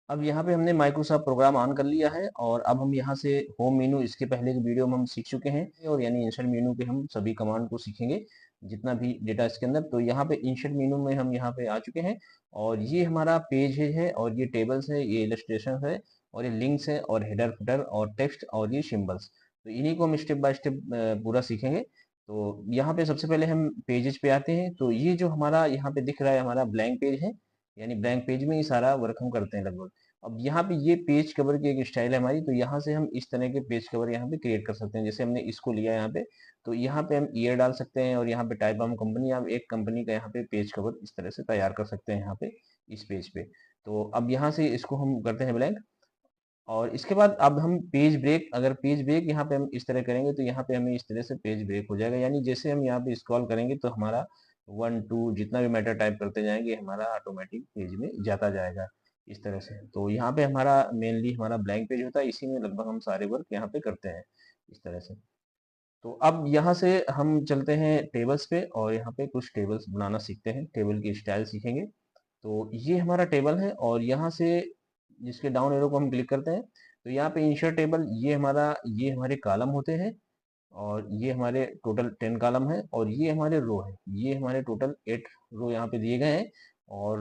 अब यहाँ पे हमने माइक्रोसॉफ्ट प्रोग्राम ऑन कर लिया है और अब हम यहाँ से होम मेनू, इसके पहले की वीडियो में हम सीख चुके हैं और यानी इंसर्ट मेनू पे हम सभी कमांड को सीखेंगे जितना भी डेटा इसके अंदर। तो यहाँ पे इंसर्ट मेनू में हम यहाँ पे आ चुके हैं और ये हमारा पेज है और ये टेबल्स है, ये इलस्ट्रेशन है और ये लिंक्स है और हेडर फुटर और टेक्स्ट और ये सिंबल्स। तो इन्हीं को हम स्टेप बाय स्टेप पूरा सीखेंगे। तो यहाँ पे सबसे पहले हम पेजेस पे आते हैं। तो ये जो हमारा यहाँ पे दिख रहा है हमारा ब्लैंक पेज है, यानी ब्लैंक पेज में ही सारा वर्क हम करते हैं लगभग। अब यहाँ पे ये पेज कवर की एक स्टाइल है हमारी, तो यहाँ से हम इस तरह के पेज कवर यहाँ पे क्रिएट कर सकते हैं। जैसे हमने इसको लिया यहाँ पे, तो यहाँ पे हम ईयर डाल सकते हैं और यहाँ पे टाइप हम कंपनी, आप एक कंपनी का यहाँ पे पेज कवर इस तरह से तैयार कर सकते हैं यहाँ पे इस पेज पे। तो अब यहाँ से इसको हम करते हैं ब्लैंक और इसके बाद अब हम पेज ब्रेक, अगर पेज ब्रेक यहाँ पे हम इस तरह करेंगे तो यहाँ पे हमें इस तरह से पेज ब्रेक हो जाएगा। यानी जैसे हम यहाँ पे स्क्रॉल करेंगे तो हमारा 1 2 जितना भी मैटर टाइप करते जाएंगे हमारा ऑटोमेटिक पेज में जाता जाएगा इस तरह से। तो यहाँ पे हमारा मेनली हमारा ब्लैंक पेज होता है, इसी में लगभग हम सारे वर्क यहाँ पे करते हैं इस तरह से। तो अब यहाँ से हम चलते हैं टेबल्स पे और यहाँ पे कुछ टेबल्स बनाना सीखते हैं, टेबल की स्टाइल सीखेंगे। तो ये हमारा टेबल है और यहाँ से जिसके डाउन एरो को हम क्लिक करते हैं तो यहाँ पे इंसर्ट टेबल, ये हमारे कॉलम होते हैं और ये हमारे टोटल 10 कॉलम है और ये हमारे रो है, ये हमारे टोटल 8 रो यहाँ पे दिए गए हैं। और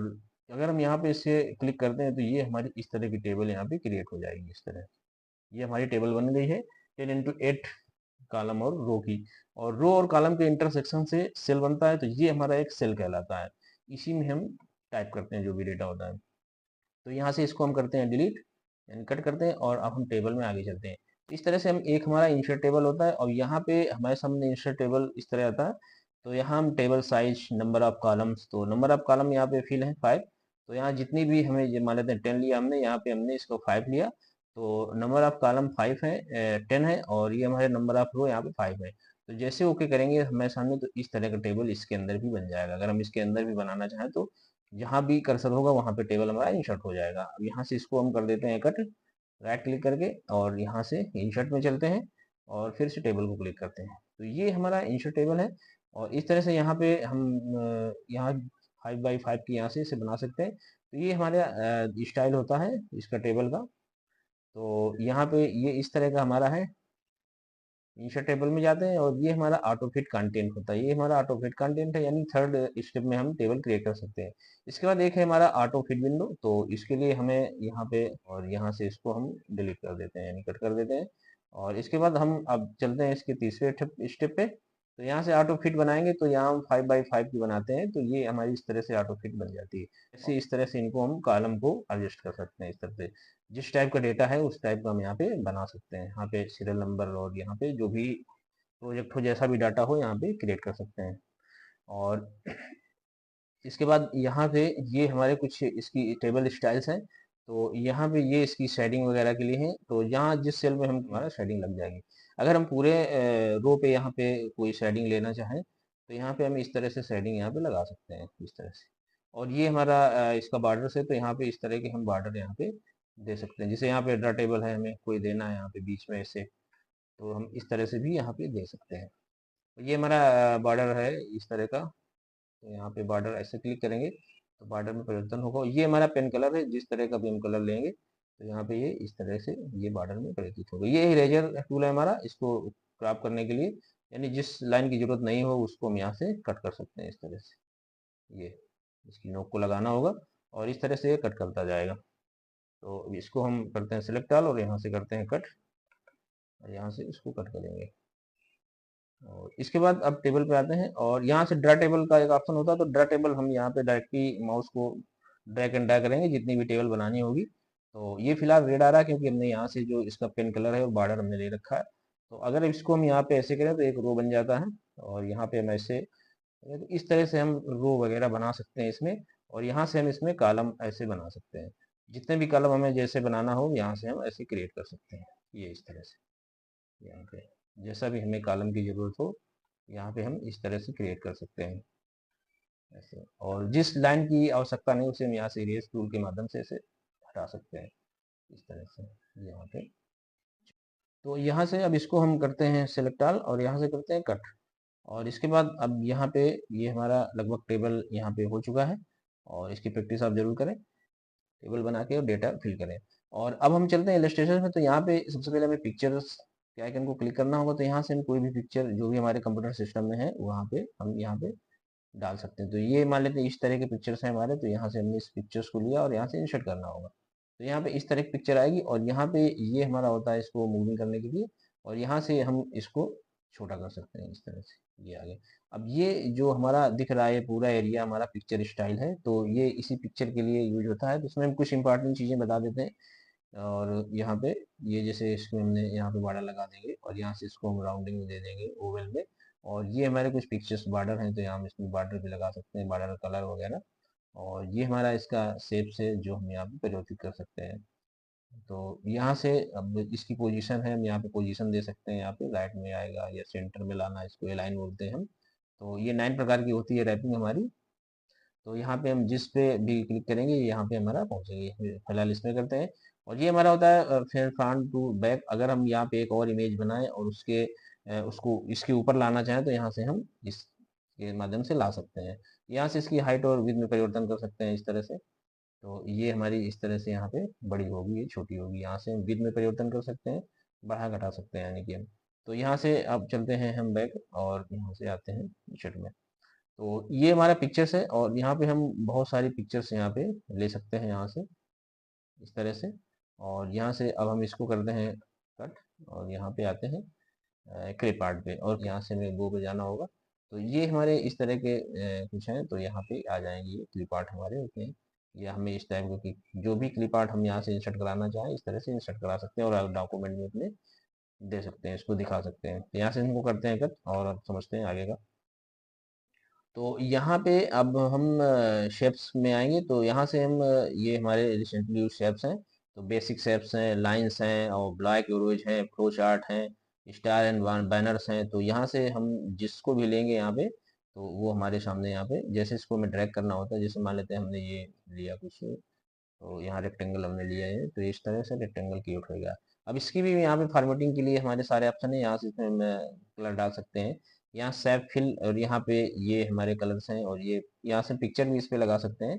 अगर हम यहाँ पे इसे क्लिक करते हैं तो ये हमारी इस तरह की टेबल यहाँ पे क्रिएट हो जाएगी इस तरह। ये हमारी टेबल बन गई है 10 × 8 कॉलम और रो की। और रो और कॉलम के इंटरसेक्शन से सेल बनता है, तो ये हमारा एक सेल कहलाता है। इसी में हम टाइप करते हैं जो भी डेटा होता है। तो यहाँ से इसको हम करते हैं डिलीट, यानी कट करते हैं और अब हम टेबल में आगे चलते हैं। इस तरह से हम एक हमारा इंसर्ट टेबल होता है और यहाँ पे हमारे सामने इंसर्ट टेबल इस तरह आता है। तो यहाँ हम table size, number of columns, तो नंबर ऑफ कॉलम यहाँ पे फिल है 5। तो यहाँ जितनी भी हमें, ये मान लेते हैं 10 लिया हमने, यहाँ पे हमने इसको 5 लिया। तो नंबर ऑफ कॉलम 5 है, 10 है और ये हमारे नंबर ऑफ रो यहाँ पे 5 है। तो जैसे ओके करेंगे हमारे सामने तो इस तरह का टेबल इसके अंदर भी बन जाएगा। अगर हम इसके अंदर भी बनाना चाहें तो जहाँ भी कर्सर होगा वहाँ पे टेबल हमारा इंसर्ट हो जाएगा। अब यहाँ से इसको हम कर देते हैं कट, राइट क्लिक करके और यहाँ से इंसर्ट में चलते हैं और फिर से टेबल को क्लिक करते हैं। तो ये हमारा इंसर्ट टेबल है और इस तरह से यहाँ पे हम यहाँ 5 × 5 की यहाँ से इसे बना सकते हैं। तो ये हमारा स्टाइल होता है इसका टेबल का। तो यहाँ पे ये इस तरह का हमारा है। इंसर्ट टेबल में जाते हैं और ये हमारा ऑटो फिट कंटेंट होता है, ये हमारा ऑटो फिट कंटेंट है, यानी थर्ड स्टेप में हम टेबल क्रिएट कर सकते हैं। इसके बाद एक है हमारा ऑटो फिट विंडो, तो इसके लिए हमें यहाँ पे और यहाँ से इसको हम डिलीट कर देते हैं, यानी कट कर देते हैं। और इसके बाद हम अब चलते हैं इसके तीसरे स्टेप पे। तो यहाँ से ऑटो फिट बनाएंगे तो यहाँ हम 5 × 5 की बनाते हैं, तो ये हमारी इस तरह से ऑटो फिट बन जाती है। ऐसे इस तरह से इनको हम कॉलम को एडजस्ट कर सकते हैं इस तरह से। जिस टाइप का डेटा है उस टाइप का हम यहाँ पे बना सकते हैं। यहाँ पे सीरियल नंबर और यहाँ पे जो भी प्रोजेक्ट हो, जैसा भी डाटा हो यहाँ पे क्रिएट कर सकते हैं। और इसके बाद यहाँ पे ये हमारे कुछ इसकी टेबल स्टाइल्स हैं। तो यहाँ पे ये इसकी शेडिंग वगैरह के लिए हैं। तो यहाँ जिस सेल में हम हमारा शेडिंग लग जाएगी। अगर हम पूरे रो पे यहाँ पे कोई शेडिंग लेना चाहें तो यहाँ पे हम इस तरह से शेडिंग यहाँ पे लगा सकते हैं इस तरह से। और ये हमारा इसका बॉर्डर से, तो यहाँ पे इस तरह के हम बॉर्डर यहाँ पे दे सकते हैं। जैसे यहाँ पे ड्रा टेबल है, हमें कोई देना है यहाँ पे बीच में ऐसे, तो हम इस तरह से भी यहाँ पे दे सकते हैं। तो ये हमारा बॉर्डर है इस तरह का। तो यहाँ पे बॉर्डर ऐसे क्लिक करेंगे तो बॉर्डर में परिवर्तन होगा। ये हमारा पेन कलर है, जिस तरह का भी हम कलर लेंगे तो यहाँ पे ये इस तरह से ये बॉर्डर में परिवर्तित होगा। ये इरेजर टूल है हमारा, इसको क्रॉप करने के लिए, यानी जिस लाइन की जरूरत नहीं हो उसको हम यहाँ से कट कर सकते हैं इस तरह से। ये इसकी नोक को लगाना होगा और इस तरह से ये कट करता जाएगा। तो इसको हम करते हैं सिलेक्ट ऑल और यहाँ से करते हैं कट और यहाँ से इसको कट करेंगे। और इसके बाद अब टेबल पे आते हैं और यहाँ से ड्रा टेबल का एक ऑप्शन होता है। तो ड्रा टेबल हम यहाँ पे डायरेक्टली माउस को ड्रैग एंड ड्रैग करेंगे जितनी भी टेबल बनानी होगी। तो ये फिलहाल रेड आ रहा है क्योंकि हमने यहाँ से जो इसका पेन कलर है और बॉर्डर हमने ले रखा है। तो अगर इसको हम यहाँ पे ऐसे करें तो एक रो बन जाता है और यहाँ पे हम ऐसे, तो इस तरह से हम रो वगैरह बना सकते हैं इसमें। और यहाँ से हम इसमें कॉलम ऐसे बना सकते हैं, जितने भी कॉलम हमें जैसे बनाना हो यहाँ से हम ऐसे क्रिएट कर सकते हैं। ये इस तरह से यहाँ पे जैसा भी हमें कॉलम की ज़रूरत हो यहाँ पे हम इस तरह से क्रिएट कर सकते हैं ऐसे। और जिस लाइन की आवश्यकता नहीं उसे हम यहाँ से इरेज टूल के माध्यम से इसे हटा सकते हैं इस तरह से यहाँ पे। तो यहाँ से अब इसको हम करते हैं सेलेक्ट ऑल और यहाँ से करते हैं कट। और इसके बाद अब यहाँ पे ये हमारा लगभग टेबल यहाँ पे हो चुका है और इसकी प्रैक्टिस आप जरूर करें। टेबल बना के और डेटा फिल करें। और अब हम चलते हैं इलस्ट्रेशन में। तो यहाँ पे सबसे पहले हमें पिक्चर्स के आइकन को क्लिक करना होगा। तो यहाँ से हम कोई भी पिक्चर जो भी हमारे कंप्यूटर सिस्टम में है वहाँ पे हम यहाँ पे डाल सकते हैं। तो ये मान लेते हैं इस तरह के पिक्चर्स हैं हमारे, तो यहाँ से हमने इस पिक्चर्स को लिया और यहाँ से इंसर्ट करना होगा। तो यहाँ पे इस तरह की पिक्चर आएगी और यहाँ पे ये हमारा होता है इसको मूविंग करने के लिए, और यहाँ से हम इसको छोटा कर सकते हैं इस तरह से, ये आगे। अब ये जो हमारा दिख रहा है पूरा एरिया हमारा पिक्चर स्टाइल है, तो ये इसी पिक्चर के लिए यूज होता है। तो इसमें हम कुछ इंपॉर्टेंट चीजें बता देते हैं। और यहाँ पे ये जैसे इसमें हमने यहाँ पे बॉर्डर लगा देंगे और यहाँ से इसको हम राउंडिंग में दे देंगे ओवल में। और ये हमारे कुछ पिक्चर्स बॉर्डर हैं, तो यहाँ हम इसमें बॉर्डर भी लगा सकते हैं, बॉर्डर कलर वगैरह। और ये हमारा इसका शेप्स है जो हम यहाँ पे परिवर्तित कर सकते हैं। तो यहाँ से अब इसकी पोजीशन है, हम यहाँ पे पोजीशन दे सकते हैं, यहाँ पे राइट में आएगा या सेंटर में लाना, इसको अलाइन बोलते हैं हम। तो ये 9 प्रकार की होती है रैपिंग हमारी। तो यहाँ पे हम जिस पे भी क्लिक करेंगे यहाँ पे हमारा पहुंचेंगे। फिलहाल इसमें करते हैं। और ये हमारा होता है फिर फ्रंट टू बैक। अगर हम यहाँ पे एक और इमेज बनाएं और उसको इसके ऊपर लाना चाहें तो यहाँ से हम इसके माध्यम से ला सकते हैं। यहाँ से इसकी हाइट और विड्थ में परिवर्तन कर सकते हैं इस तरह से। तो ये हमारी इस तरह से यहाँ पे बड़ी होगी, ये छोटी होगी। यहाँ से हम विड्थ में परिवर्तन कर सकते हैं, बढ़ा घटा सकते हैं यानी कि हम। तो यहाँ से अब चलते हैं हम बैक और यहाँ से आते हैं शर्ट में। तो ये हमारा पिक्चर्स है और यहाँ पे हम बहुत सारी पिक्चर्स यहाँ पे ले सकते हैं यहाँ से इस तरह से। और यहाँ से अब हम इसको करते हैं कट और यहाँ पे आते हैं क्लिप आर्ट पे, और यहाँ से हमें गो पे जाना होगा। तो ये हमारे इस तरह के कुछ हैं, तो यहाँ पे आ जाएंगे ये क्लिप आर्ट हमारे होते हैं। या हमें इस टाइप का जो भी क्लिप आर्ट हम यहाँ से इंसर्ट कराना चाहें इस तरह से इंसर्ट करा सकते हैं और डॉक्यूमेंट में अपने दे सकते हैं, इसको दिखा सकते हैं। तो यहाँ से इनको करते हैं कट और अब समझते हैं आगे का। तो यहाँ पे अब हम शेप्स में आएंगे। तो यहाँ से हम ये हमारे रिसेंटली यूज शेप्स हैं। तो बेसिक शेप्स हैं, लाइंस हैं और ब्लॉक एरोज हैं, फ्लो चार्ट हैं, स्टार एंड बैनर्स हैं। तो यहाँ से हम जिसको भी लेंगे यहाँ पे तो वो हमारे सामने यहाँ पे जैसे इसको हमें ड्रैग करना होता है। जैसे मान लेते हैं हमने ये लिया कुछ, तो यहाँ रेक्टेंगल हमने लिया है तो इस तरह से रेक्टेंगल क्रिएट हो गया। अब इसकी भी यहाँ पे फॉर्मेटिंग के लिए हमारे सारे ऑप्शन है। यहाँ से इसमें हम कलर डाल सकते हैं, यहाँ सेव फिल, और यहाँ पे ये हमारे कलर्स हैं। और ये यहाँ से पिक्चर भी इस पे लगा सकते हैं।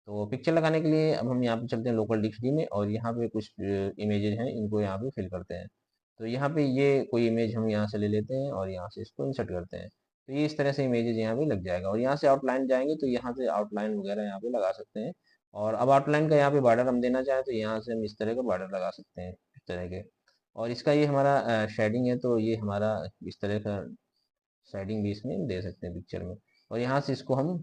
तो पिक्चर लगाने के लिए अब हम यहाँ पे चलते हैं लोकल डिक्शनरी में और यहाँ पे कुछ इमेजेस हैं, इनको यहाँ पे फिल करते हैं। तो यहाँ पे ये कोई इमेज हम यहाँ से ले लेते हैं और यहाँ से इसको इंसर्ट करते हैं। तो ये इस तरह से इमेजेस यहाँ पे लग जाएगा। और यहाँ से आउटलाइन जाएंगे तो यहाँ से आउटलाइन वगैरह यहाँ पे लगा सकते हैं। और अब आउटलाइन का यहाँ पे बॉर्डर हम देना चाहें तो यहाँ से हम इस तरह का बॉर्डर लगा सकते हैं इस तरह के। और इसका ये हमारा शेडिंग है, तो ये हमारा इस तरह का शेडिंग भी इसमें दे सकते हैं पिक्चर में। और यहाँ से इसको हम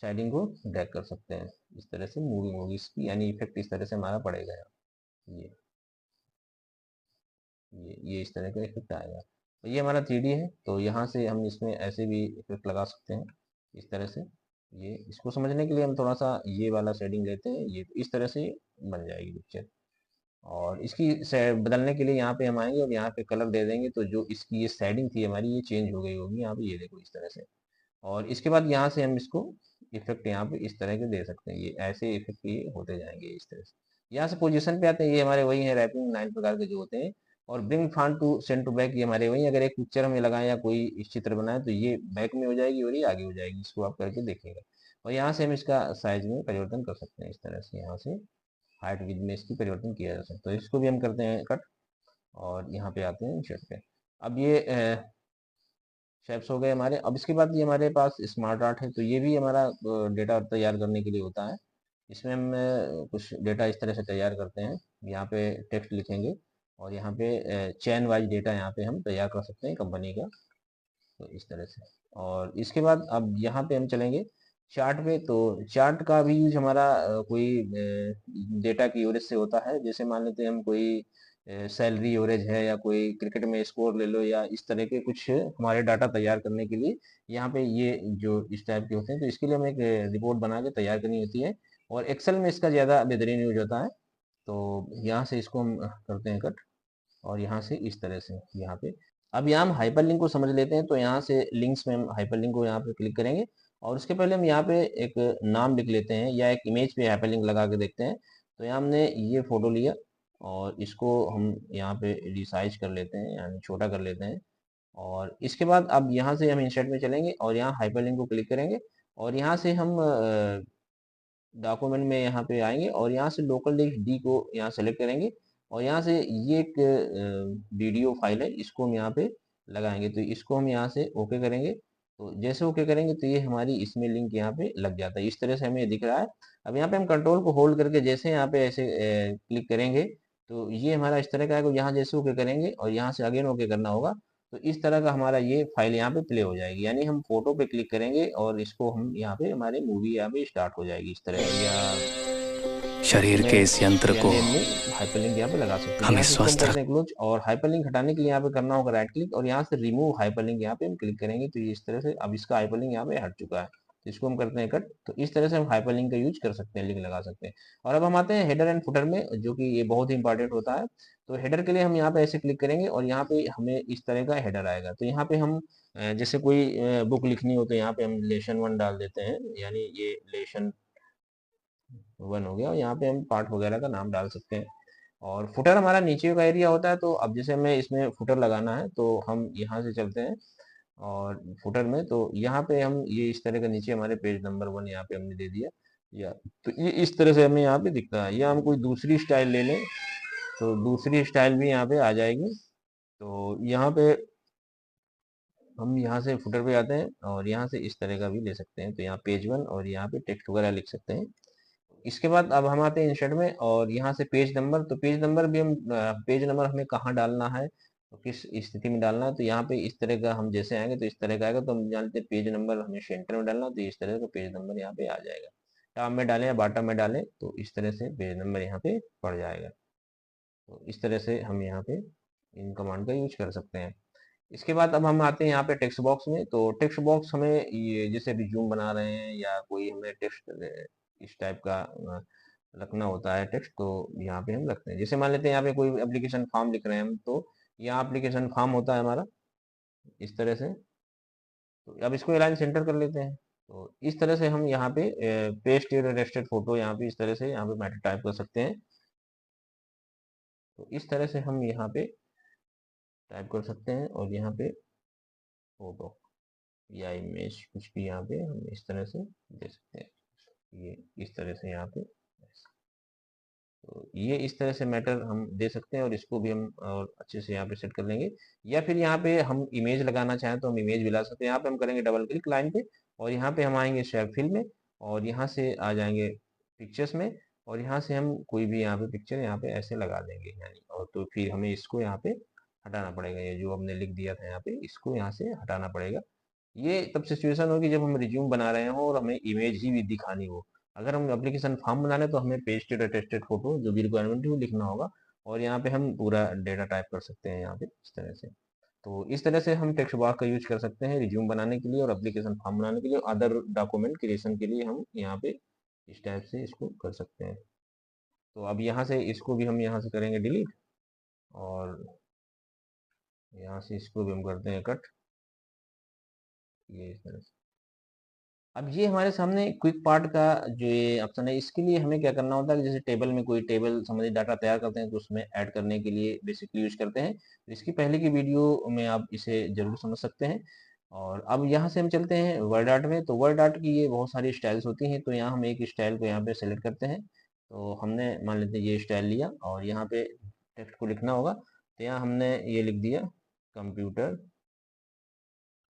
शेडिंग को ड्रैग कर सकते हैं, इस तरह से मूविंग होगी इसकी, यानी इफेक्ट इस तरह से हमारा पड़ेगा यहाँ। ये इस तरह का इफेक्ट आएगा। तो ये हमारा 3D है, तो यहाँ से हम इसमें ऐसे भी इफेक्ट लगा सकते हैं इस तरह से। ये इसको समझने के लिए हम थोड़ा सा ये वाला शेडिंग लेते हैं, ये इस तरह से बन जाएगी पिक्चर। और इसकी बदलने के लिए यहाँ पे हम आएंगे और यहाँ पे कलर दे देंगे, तो जो इसकी ये शेडिंग थी हमारी ये चेंज हो गई होगी यहाँ पे, ये देखो इस तरह से। और इसके बाद यहाँ से हम इसको इफेक्ट यहाँ पे इस तरह के दे सकते हैं, ये ऐसे इफेक्ट ये होते जाएंगे इस तरह से। यहाँ से पोजीशन पे आते हैं, ये हमारे वही है रैपिंग 9 प्रकार के जो होते हैं। और bring front to send to back, ये हमारे वही, अगर एक पिक्चर हमें लगाएं या कोई इस चित्र बनाए तो ये बैक में हो जाएगी और ये आगे हो जाएगी, इसको आप करके देखिएगा। और यहाँ से हम इसका साइज में परिवर्तन कर सकते हैं इस तरह से, यहाँ से हाइट विड्थ में इसकी परिवर्तन किया जा सकता है। तो इसको भी हम करते हैं कट और यहाँ पे आते हैं इंसर्ट पे। अब ये शेप्स हो गए हमारे। अब इसके बाद ये हमारे पास स्मार्ट आर्ट है, तो ये भी हमारा डेटा तैयार करने के लिए होता है। इसमें हम कुछ डेटा इस तरह से तैयार करते हैं, यहाँ पे टेक्स्ट लिखेंगे और यहाँ पे चैन वाइज डेटा यहाँ पे हम तैयार कर सकते हैं कंपनी का, तो इस तरह से। और इसके बाद अब यहाँ पे हम चलेंगे चार्ट पे। तो चार्ट का भी यूज हमारा कोई डेटा की एवरेज से होता है। जैसे मान लेते हैं हम कोई सैलरी एवरेज है या कोई क्रिकेट में स्कोर ले लो, या इस तरह के कुछ हमारे डाटा तैयार करने के लिए यहाँ पे ये जो इस टाइप के होते हैं, तो इसके लिए हमें एक रिपोर्ट बना के तैयार करनी होती है। और एक्सेल में इसका ज़्यादा बेहतरीन यूज होता है। तो यहाँ से इसको हम करते हैं कट और यहाँ से इस तरह से यहाँ पे। अब यहाँ हम हाइपरलिंक को समझ लेते हैं। तो यहाँ से लिंक्स में हम हाइपरलिंक को यहाँ पे क्लिक करेंगे और उसके पहले हम यहाँ पे एक नाम लिख लेते हैं या एक इमेज पे हाइपरलिंक लगा के देखते हैं। तो यहाँ हमने ये फोटो लिया और इसको हम यहाँ पे रिसाइज कर लेते हैं, यानी छोटा कर लेते हैं। और इसके बाद अब यहाँ से हम इंसर्ट में चलेंगे और यहाँ हाइपरलिंक को क्लिक करेंगे और यहाँ से हम डॉक्यूमेंट में यहाँ पे आएंगे और यहाँ से लोकल डिस्क डी को यहाँ सेलेक्ट करेंगे और यहाँ से ये एक वीडियो फाइल है, इसको हम यहाँ पे लगाएंगे। तो इसको हम यहाँ से ओके करेंगे। तो जैसे ओके करेंगे तो ये हमारी इसमें लिंक यहाँ पे लग जाता है। इस तरह से हमें दिख रहा है। अब यहाँ पे हम कंट्रोल को होल्ड करके जैसे यहाँ पे ऐसे क्लिक करेंगे तो ये हमारा इस तरह का है। यहाँ जैसे ओके करेंगे और यहाँ से अगेन ओके करना होगा तो इस तरह का हमारा ये फाइल यहाँ पे प्ले हो जाएगी। यानी हम फोटो पे क्लिक करेंगे और इसको हम यहाँ पे हमारे मूवी यहाँ पे स्टार्ट हो जाएगी इस तरह से। या शरीर के इस यंत्र को यानी हमने हाइपरलिंक यहाँ पे लगा सकते हैं। हमें यहाँ से इसको हम स्वस्थ करते हैं क्लोज और हाइपरलिंक हटाने के लिए यहाँ पे करना होगा राइट क्लिक और यहाँ से रिमूव हाइपरलिंक यहाँ पे हम क्लिक करेंगे तो ये इस तरह से अब इसका हाइपरलिंक यहाँ पे हट चुका है। तो इसको हम करते हैं कट। तो इस तरह से हम हाइपरलिंक का यूज कर सकते हैं, लिंक लगा सकते हैं। और अब हम आते हैं हेडर एंड फुटर में, जो कि ये बहुत ही इंपॉर्टेंट होता है। तो हेडर के लिए हम यहाँ पे ऐसे क्लिक करेंगे और यहाँ पे हमें इस तरह का हेडर आएगा। तो यहाँ पे हम जैसे कोई बुक लिखनी हो तो यहाँ पे हम लेसन 1 डाल देते हैं, यानी ये लेसन 1 हो गया। और यहाँ पे हम पार्ट वगैरह का नाम डाल सकते हैं। और फुटर हमारा नीचे का एरिया होता है। तो अब जैसे हमें इसमें फुटर लगाना है तो हम यहाँ से चलते हैं और फुटर में तो यहाँ पे हम ये इस तरह का नीचे हमारे पेज नंबर 1 यहाँ पे हमने दे दिया। या तो ये इस तरह से हमें यहाँ पे दिखता है। या हम कोई दूसरी स्टाइल ले लें तो दूसरी स्टाइल भी यहाँ पे आ जाएगी। तो यहाँ पे हम यहाँ से फुटर पे आते हैं और यहाँ से इस तरह का भी ले सकते हैं। तो यहाँ पेज 1 और यहाँ पे टेक्स्ट वगैरह लिख सकते हैं। इसके बाद अब हम आते हैं इंसर्ट में और यहाँ से पेज नंबर। तो पेज नंबर भी हम पेज नंबर हमें कहाँ डालना है तो किस स्थिति में डालना है तो यहाँ पे इस तरह का हम जैसे आएंगे तो इस तरह का आएगा। तो हम जानते हैं पेज नंबर हमें सेंटर में डालना, तो इस तरह का पेज नंबर यहाँ पे आ जाएगा। टॉप में डालें या बॉटम में डालें तो इस तरह से पेज नंबर यहाँ पे पड़ जाएगा। तो इस तरह से हम यहाँ पे इन कमांड का यूज कर सकते हैं। इसके बाद अब हम आते हैं यहाँ पे टेक्स्ट बॉक्स में। तो टेक्स्ट बॉक्स हमें ये जैसे रिज्यूम बना रहे हैं या कोई हमें टेक्स्ट इस टाइप का रखना होता है टेक्स्ट, तो यहाँ पे हम रखते हैं। जैसे मान लेते हैं यहाँ पे कोई एप्लीकेशन फॉर्म लिख रहे हैं हम, तो यहाँ एप्लीकेशन फॉर्म होता है हमारा इस तरह से। तो अब इसको अलाइन सेंटर कर लेते हैं। तो इस तरह से हम यहाँ पे पेस्ट रेस्टेड फोटो यहाँ पे इस तरह से यहाँ पे मैटर टाइप कर सकते हैं। तो इस तरह से हम यहाँ पे टाइप कर सकते हैं और यहाँ पे फोटो या इमेज कुछ भी यहाँ पे हम इस तरह से दे सकते हैं। ये इस तरह से यहाँ पे, तो ये इस तरह से मैटर हम दे सकते हैं और इसको भी हम और अच्छे से यहाँ पे सेट कर लेंगे। या फिर यहाँ पे हम इमेज लगाना चाहें तो हम इमेज भी ला सकते हैं। यहाँ पे हम करेंगे डबल क्लिक लाइन पे और यहाँ पे हम आएंगे शेयर फिल में और यहाँ से आ जाएंगे पिक्चर्स में और यहाँ से हम कोई भी यहाँ पे पिक्चर यहाँ पे ऐसे लगा देंगे यानी। और तो फिर हमें इसको यहाँ पे हटाना पड़ेगा, ये जो हमने लिख दिया था यहाँ पे इसको यहाँ से हटाना पड़ेगा। ये तब सिचुएशन होगी जब हम रिज्यूम बना रहे हो और हमें इमेज ही भी दिखानी हो। अगर हम एप्लीकेशन फॉर्म बना रहे हैं तो हमें पेस्टेड अटेस्टेड फोटो जो भी रिक्वायरमेंट है वो लिखना होगा और यहाँ पे हम पूरा डेटा टाइप कर सकते हैं यहाँ पे इस तरह से। तो इस तरह से हम टेक्स्ट बॉक्स का यूज कर सकते हैं रिज्यूम बनाने के लिए और एप्लीकेशन फॉर्म बनाने के लिए, अदर डॉक्यूमेंट क्रिएशन के लिए हम यहाँ पे इस टाइप से इसको कर सकते हैं। तो अब यहाँ से इसको भी हम यहाँ से करेंगे डिलीट और यहाँ से इसको भी हम करते हैं कट, ये इस तरह से। अब ये हमारे सामने क्विक पार्ट का जो ये ऑप्शन है, इसके लिए हमें क्या करना होता है कि जैसे टेबल में कोई टेबल संबंधित डाटा तैयार करते हैं तो उसमें ऐड करने के लिए बेसिकली यूज करते हैं। तो इसकी पहले की वीडियो में आप इसे जरूर समझ सकते हैं। और अब यहाँ से हम चलते हैं वर्ड आर्ट में। तो वर्ड आर्ट की ये बहुत सारी स्टाइल्स होती हैं। तो यहाँ हम एक स्टाइल को यहाँ पे सेलेक्ट करते हैं। तो हमने मान लेते हैं ये स्टाइल लिया और यहाँ पे टेक्स्ट को लिखना होगा। तो यहाँ हमने ये लिख दिया कंप्यूटर।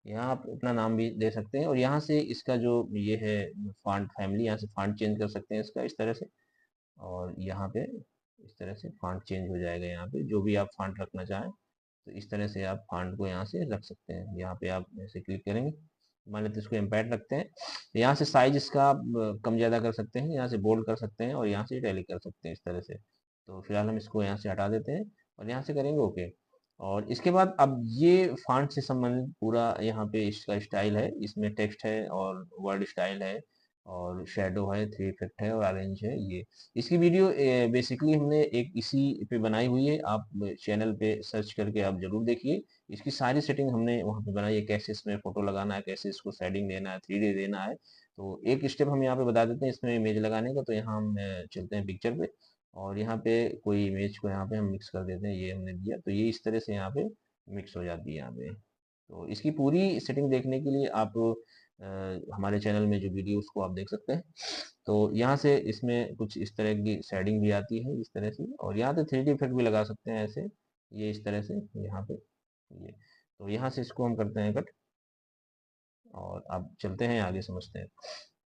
यहाँ आप अपना नाम भी दे सकते हैं और यहाँ से इसका जो ये है फॉन्ट फैमिली, यहाँ से फॉन्ट चेंज कर सकते हैं इसका इस तरह से। और यहाँ पे इस तरह से फॉन्ट चेंज हो जाएगा। यहाँ पे जो भी आप फॉन्ट रखना चाहें तो इस तरह से आप फॉन्ट को यहाँ से रख सकते हैं। यहाँ पे आप ऐसे क्लिक करेंगे, मान लेते हैं इसको इम्पैक्ट रखते हैं तो यहाँ से साइज इसका आप कम ज़्यादा कर सकते हैं, यहाँ से बोल्ड कर सकते हैं और यहाँ से इटैलिक कर सकते हैं इस तरह से। तो फिलहाल हम इसको यहाँ से हटा देते हैं और यहाँ से करेंगे ओके। और इसके बाद अब ये फॉन्ट से संबंधित पूरा यहाँ पे इसका स्टाइल है, इसमें टेक्स्ट है और वर्ड स्टाइल है और शेडो है, थ्री इफेक्ट है और ऑरेंज है। ये इसकी वीडियो बेसिकली हमने एक इसी पे बनाई हुई है, आप चैनल पे सर्च करके आप जरूर देखिए। इसकी सारी सेटिंग हमने वहाँ पे बनाई है, कैसे इसमें फोटो लगाना है, कैसे इसको शेडिंग देना है, 3D देना है। तो एक स्टेप हम यहाँ पे बता देते हैं इसमें इमेज लगाने का। तो यहाँ हम चलते हैं पिक्चर पे और यहाँ पे कोई इमेज को यहाँ पे हम मिक्स कर देते हैं। ये हमने दिया तो ये इस तरह से यहाँ पे मिक्स हो जाती है यहाँ पे। तो इसकी पूरी सेटिंग देखने के लिए आप हमारे चैनल में जो वीडियो उसको आप देख सकते हैं। तो यहाँ से इसमें कुछ इस तरह की शेडिंग भी आती है इस तरह से, और यहाँ पे 3D इफेक्ट भी लगा सकते हैं ऐसे, ये इस तरह से यहाँ पे ये। तो यहाँ से इसको हम करते हैं कट, और अब चलते हैं आगे समझते हैं।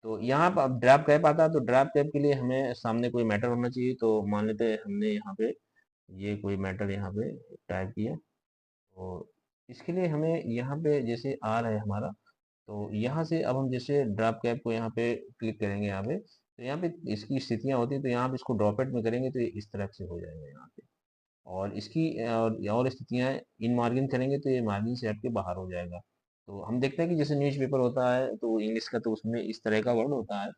तो यहाँ पर अब ड्रैप कैप आता है, तो ड्रैप कैप के लिए हमें सामने कोई मैटर होना चाहिए। तो मान लेते हैं हमने यहाँ पे ये कोई मैटर यहाँ पे टाइप किया, तो इसके लिए हमें यहाँ पे जैसे आ रहा है हमारा, तो यहाँ से अब हम जैसे ड्रॉप कैप को यहाँ पे क्लिक करेंगे यहाँ पे, तो यहाँ पे इसकी स्थितियाँ होती हैं, तो यहाँ पे इसको ड्रॉपेट में करेंगे तो ये इस तरह से हो जाएगा यहाँ पे। और इसकी और स्थितियाँ इन मार्जिन करेंगे तो ये मार्जिन से हट के बाहर हो जाएगा। तो हम देखते हैं कि जैसे न्यूज़पेपर होता है तो इंग्लिश का, तो उसमें इस तरह का वर्ड होता है।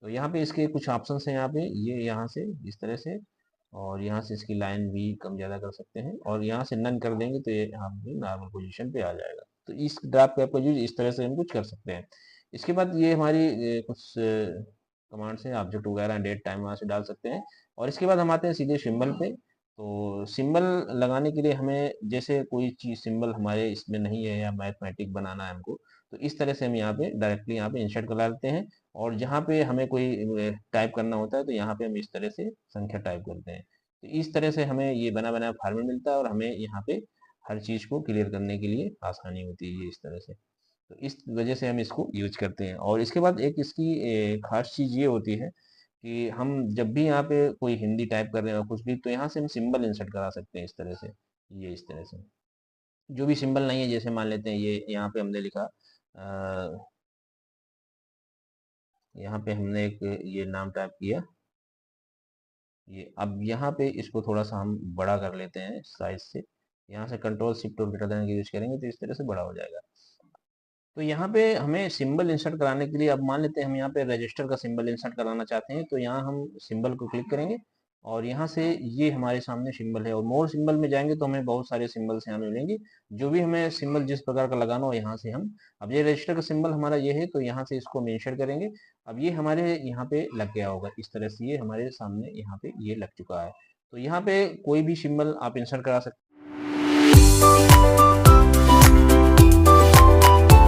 तो यहाँ पे इसके कुछ ऑप्शंस हैं यहाँ पे, ये यहाँ से इस तरह से, और यहाँ से इसकी लाइन भी कम ज़्यादा कर सकते हैं, और यहाँ से नन कर देंगे तो ये यहाँ पे नॉर्मल पोजीशन पे आ जाएगा। तो इस ड्राफ्ट कैप का यूज इस तरह से हम कुछ कर सकते हैं। इसके बाद ये हमारी कुछ कमांड्स हैं, ऑब्जेक्ट वगैरह डेट टाइम वहाँ से डाल सकते हैं। और इसके बाद हम आते हैं सीधे सिंबल पे। तो सिंबल लगाने के लिए हमें जैसे कोई चीज़ सिंबल हमारे इसमें नहीं है या मैथमेटिक बनाना है हमको, तो इस तरह से हम यहाँ पे डायरेक्टली यहाँ पे इंसर्ट करा लेते हैं। और जहाँ पे हमें कोई टाइप करना होता है तो यहाँ पे हम इस तरह से संख्या टाइप करते हैं। तो इस तरह से हमें ये बना बनाया फॉर्मेट मिलता है, और हमें यहाँ पे हर चीज़ को क्लियर करने के लिए आसानी होती है ये इस तरह से। तो इस वजह से हम इसको यूज करते हैं। और इसके बाद एक इसकी खास चीज़ ये होती है कि हम जब भी यहाँ पे कोई हिंदी टाइप कर रहे हैं और कुछ भी, तो यहाँ से हम सिंबल इंसर्ट करा सकते हैं इस तरह से, ये इस तरह से। जो भी सिंबल नहीं है, जैसे मान लेते हैं ये यहाँ पे हमने लिखा यहाँ पे हमने एक ये नाम टाइप किया, ये अब यहाँ पे इसको थोड़ा सा हम बड़ा कर लेते हैं साइज से। यहाँ से कंट्रोल शिफ्ट और ग्रेटर देन का यूज करेंगे तो इस तरह से बड़ा हो जाएगा। तो यहाँ पे हमें सिंबल इंसर्ट कराने के लिए, अब मान लेते हैं हम यहाँ पे रजिस्टर का सिंबल इंसर्ट कराना चाहते हैं, तो यहाँ हम सिंबल को क्लिक करेंगे, और यहाँ से ये हमारे सामने सिंबल है, और मोर सिंबल में जाएंगे तो हमें बहुत सारे सिंबल्स यहाँ मिलेंगे। जो भी हमें सिंबल जिस प्रकार का लगाना हो यहाँ से हम, अब ये रजिस्टर का सिंबल हमारा ये है, तो यहाँ से इसको हम इंसर्ट करेंगे। अब ये हमारे यहाँ पे लग गया होगा इस तरह से, ये हमारे सामने यहाँ पे ये लग चुका है। तो यहाँ पे कोई भी सिंबल आप इंसर्ट करा सकते हैं।